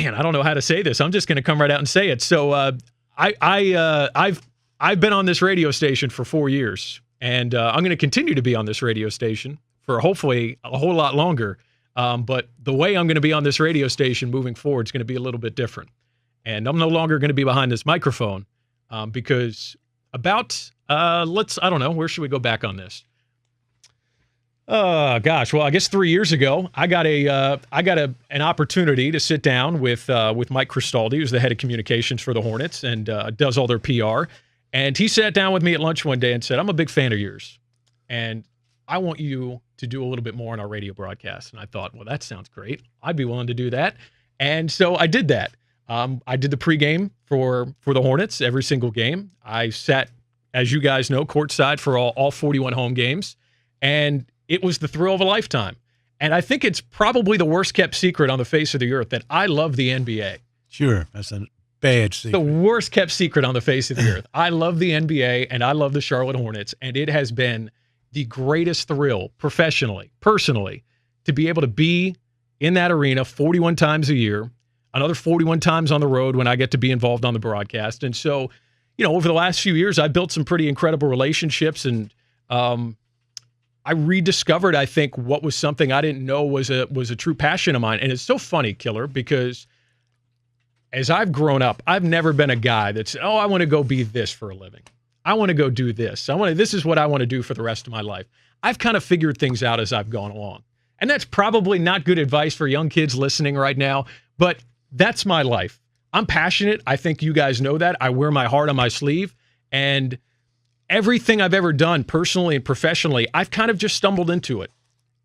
man, I don't know how to say this. I'm just going to come right out and say it. So I've been on this radio station for 4 years, and I'm going to continue to be on this radio station for hopefully a whole lot longer. But the way I'm going to be on this radio station moving forward is going to be a little bit different. And I'm no longer going to be behind this microphone because I don't know, where should we go back on this? Gosh, well, I guess 3 years ago, I got an opportunity to sit down with Mike Cristaldi, who's the head of communications for the Hornets and does all their PR. And he sat down with me at lunch one day and said, "I'm a big fan of yours, and I want you to do a little bit more on our radio broadcast." And I thought, well, that sounds great. I'd be willing to do that. And so I did that. I did the pregame for the Hornets every single game. I sat, as you guys know, courtside for all 41 home games. And it was the thrill of a lifetime. And I think it's probably the worst kept secret on the face of the earth that I love the NBA. Sure, that's a bad secret. The worst kept secret on the face of the earth. I love the NBA, and I love the Charlotte Hornets, and it has been the greatest thrill professionally, personally, to be able to be in that arena 41 times a year, another 41 times on the road when I get to be involved on the broadcast. And so, over the last few years, I built some pretty incredible relationships, and I rediscovered, I think, what was something I didn't know was a true passion of mine. And it's so funny, Killer, because as I've grown up, I've never been a guy that's, I want to go be this for a living. I want to go do this. This is what I want to do for the rest of my life. I've kind of figured things out as I've gone along. And that's probably not good advice for young kids listening right now, but that's my life. I'm passionate. I think you guys know that. I wear my heart on my sleeve. And everything I've ever done personally and professionally, I've kind of just stumbled into it.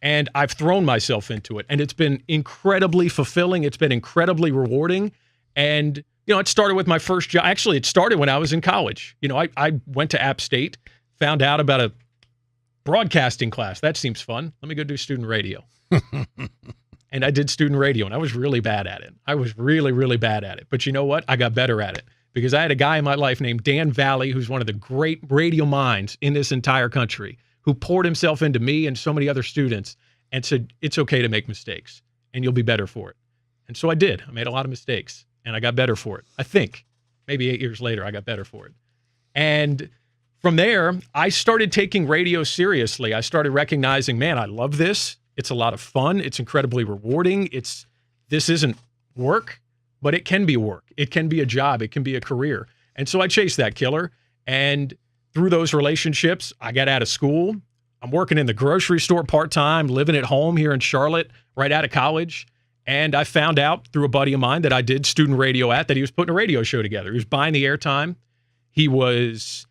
And I've thrown myself into it. And it's been incredibly fulfilling. It's been incredibly rewarding. And, it started with my first job. Actually, it started when I was in college. I went to App State, found out about a broadcasting class. That seems fun. Let me go do student radio. And I did student radio, and I was really bad at it. I was really, really bad at it. But you know what? I got better at it because I had a guy in my life named Dan Valley, who's one of the great radio minds in this entire country, who poured himself into me and so many other students and said, it's okay to make mistakes, and you'll be better for it. And so I did. I made a lot of mistakes, and I got better for it. I think maybe 8 years later, I got better for it. And from there, I started taking radio seriously. I started recognizing, man, I love this. It's a lot of fun. It's incredibly rewarding. This isn't work, but it can be work. It can be a job. It can be a career. And so I chased that, Killer. And through those relationships, I got out of school. I'm working in the grocery store part-time, living at home here in Charlotte, right out of college. And I found out through a buddy of mine that I did student radio at that he was putting a radio show together. He was buying the airtime. He was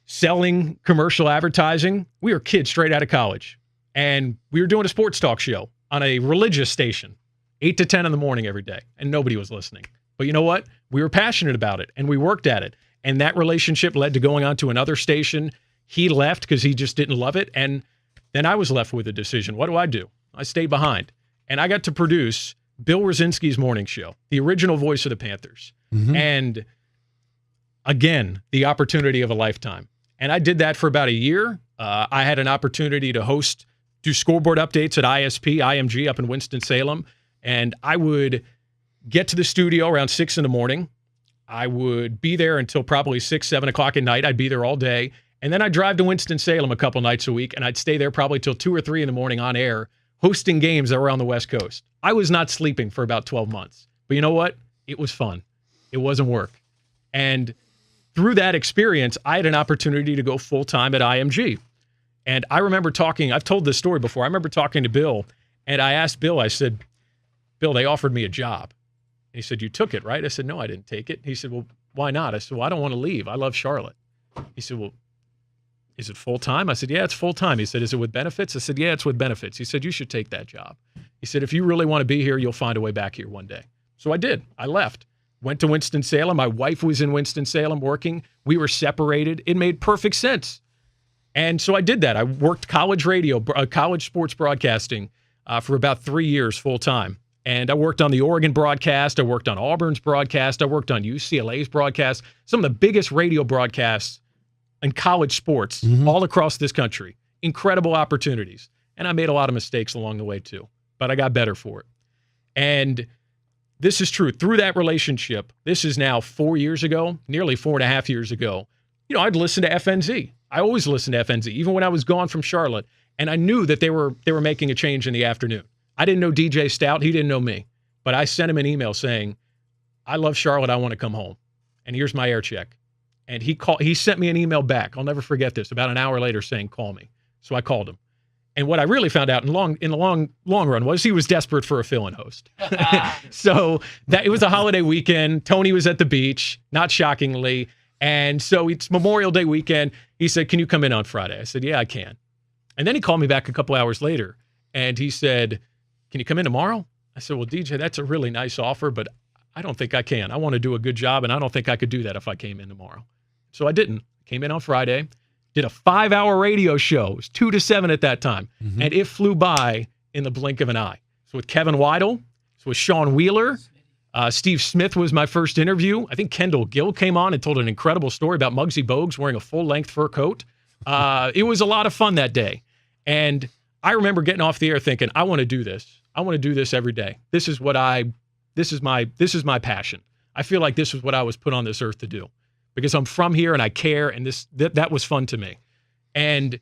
selling commercial advertising. We were kids straight out of college. And we were doing a sports talk show on a religious station, 8 to 10 in the morning every day. And nobody was listening. But you know what? We were passionate about it, and we worked at it. And that relationship led to going on to another station. He left because he just didn't love it. And then I was left with a decision. What do? I stayed behind. And I got to produce Bill Rosinski's morning show, the original voice of the Panthers. Mm-hmm. And again, the opportunity of a lifetime. And I did that for about a year. I had an opportunity to do scoreboard updates at IMG up in Winston-Salem. And I would get to the studio around 6 in the morning. I would be there until probably 6, 7 o'clock at night. I'd be there all day. And then I'd drive to Winston-Salem a couple nights a week, and I'd stay there probably till 2 or 3 in the morning on air, hosting games that were on the West Coast. I was not sleeping for about 12 months. But you know what? It was fun. It wasn't work. And through that experience, I had an opportunity to go full-time at IMG. And I remember I've told this story before. I remember talking to Bill, and I asked Bill, I said, Bill, they offered me a job. And he said, you took it, right? I said, no, I didn't take it. He said, well, why not? I said, well, I don't want to leave. I love Charlotte. He said, well, is it full-time? I said, yeah, it's full-time. He said, is it with benefits? I said, yeah, it's with benefits. He said, you should take that job. He said, if you really want to be here, you'll find a way back here one day. So I did. I left. Went to Winston-Salem. My wife was in Winston-Salem working. We were separated. It made perfect sense. And so I did that. I worked college radio, college sports broadcasting for about 3 years full-time. And I worked on the Oregon broadcast. I worked on Auburn's broadcast. I worked on UCLA's broadcast. Some of the biggest radio broadcasts in college sports all across this country. Incredible opportunities. And I made a lot of mistakes along the way too. But I got better for it. And this is true. Through that relationship, this is now 4 years ago, nearly 4.5 years ago, I'd listen to FNZ. I always listened to FNZ, even when I was gone from Charlotte. And I knew that they were making a change in the afternoon. I didn't know DJ Stout. He didn't know me. But I sent him an email saying, I love Charlotte. I want to come home. And here's my air check. And he sent me an email back. I'll never forget this, about an hour later saying, call me. So I called him. And what I really found out in the long run was he was desperate for a fill-in host. So it was a holiday weekend. Tony was at the beach, not shockingly. And so it's Memorial Day weekend. He said, can you come in on Friday? I said, yeah, I can. And then he called me back a couple hours later, and he said, can you come in tomorrow? I said, well, DJ, that's a really nice offer, but I don't think I can. I want to do a good job, and I don't think I could do that if I came in tomorrow. So I didn't. Came in on Friday, did a 5-hour radio show. It was 2 to 7 at that time, and it flew by in the blink of an eye. So with Kevin Weidel, so with Sean Wheeler, Steve Smith was my first interview. I think Kendall Gill came on and told an incredible story about Muggsy Bogues wearing a full-length fur coat. It was a lot of fun that day. And I remember getting off the air thinking, I want to do this. I want to do this every day. This is my passion. I feel like this is what I was put on this earth to do because I'm from here and I care. And that was fun to me. And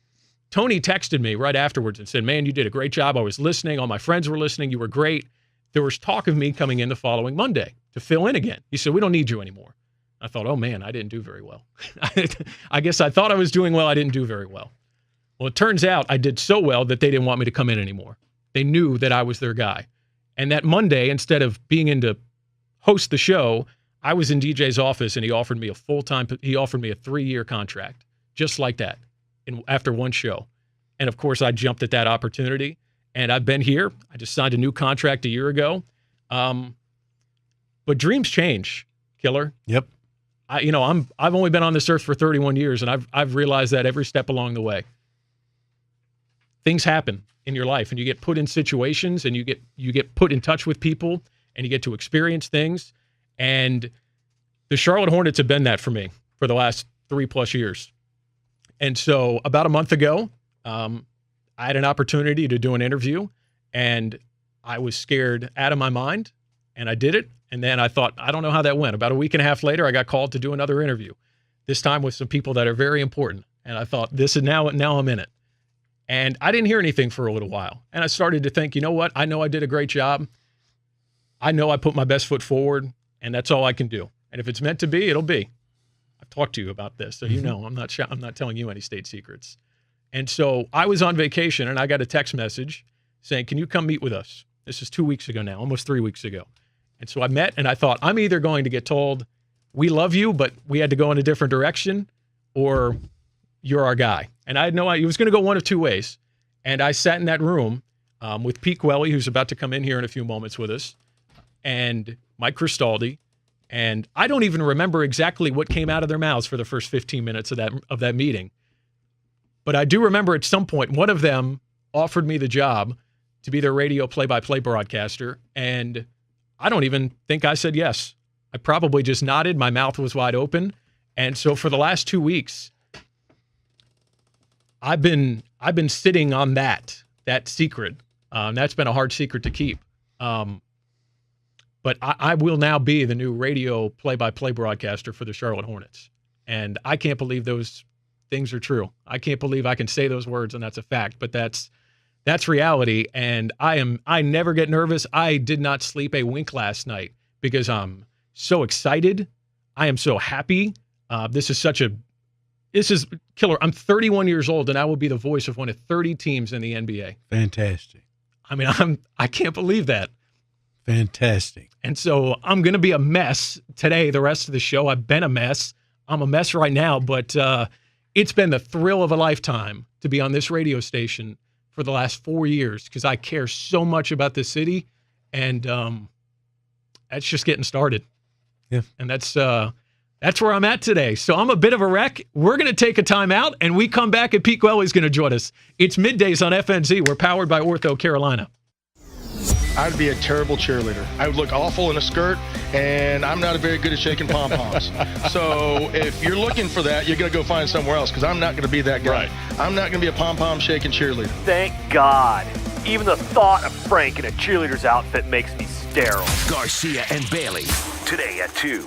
Tony texted me right afterwards and said, man, you did a great job. I was listening. All my friends were listening. You were great. There was talk of me coming in the following Monday to fill in again. He said, we don't need you anymore. I thought, oh man, I didn't do very well. I guess I thought I was doing well. I didn't do very well. Well, it turns out I did so well that they didn't want me to come in anymore. They knew that I was their guy. And that Monday, instead of being in to host the show, I was in DJ's office and he offered me a 3-year contract, just like that, after one show. And of course, I jumped at that opportunity and I've been here. I just signed a new contract a year ago. But dreams change, Killer. Yep. I've only been on this earth for 31 years and I've realized that every step along the way. Things happen in your life and you get put in situations and you get put in touch with people and you get to experience things. And the Charlotte Hornets have been that for me for the last 3+ years. And so about a month ago, I had an opportunity to do an interview and I was scared out of my mind and I did it. And then I thought, I don't know how that went. About a week and a half later, I got called to do another interview, this time with some people that are very important. And I thought, this is now I'm in it. And I didn't hear anything for a little while. And I started to think, you know what? I know I did a great job. I know I put my best foot forward, and that's all I can do. And if it's meant to be, it'll be. I've talked to you about this, so you know I'm not telling you any state secrets. And so I was on vacation, and I got a text message saying, can you come meet with us? This is 2 weeks ago now, almost 3 weeks ago. And so I met, and I thought, I'm either going to get told, we love you, but we had to go in a different direction, or you're our guy. And I had no idea. It was going to go one of two ways. And I sat in that room with Pete Gwelly, who's about to come in here in a few moments with us, and Mike Cristaldi. And I don't even remember exactly what came out of their mouths for the first 15 minutes of that meeting. But I do remember at some point, one of them offered me the job to be their radio play-by-play broadcaster. And I don't even think I said yes. I probably just nodded. My mouth was wide open. And so for the last 2 weeks, I've been sitting on that secret. That's been a hard secret to keep. But I will now be the new radio play-by-play broadcaster for the Charlotte Hornets. And I can't believe those things are true. I can't believe I can say those words and that's a fact, but that's reality. And I never get nervous. I did not sleep a wink last night because I'm so excited. I am so happy. This is killer. I'm 31 years old and I will be the voice of one of 30 teams in the NBA. Fantastic. I mean, I can't believe that. Fantastic. And so I'm going to be a mess today, the rest of the show. I've been a mess. I'm a mess right now, but it's been the thrill of a lifetime to be on this radio station for the last 4 years because I care so much about this city, and that's just getting started. Yeah. And that's where I'm at today. So I'm a bit of a wreck. We're going to take a time out, and we come back, and Pete Gwelly's going to join us. It's Middays on FNZ. We're powered by Ortho Carolina. I'd be a terrible cheerleader. I would look awful in a skirt, and I'm not very good at shaking pom-poms. So if you're looking for that, you're going to go find somewhere else because I'm not going to be that guy. Right. I'm not going to be a pom-pom shaking cheerleader. Thank God. Even the thought of Frank in a cheerleader's outfit makes me Daryl. Garcia and Bailey. Today at 2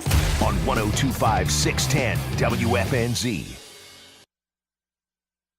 on 102.5 610 WFNZ.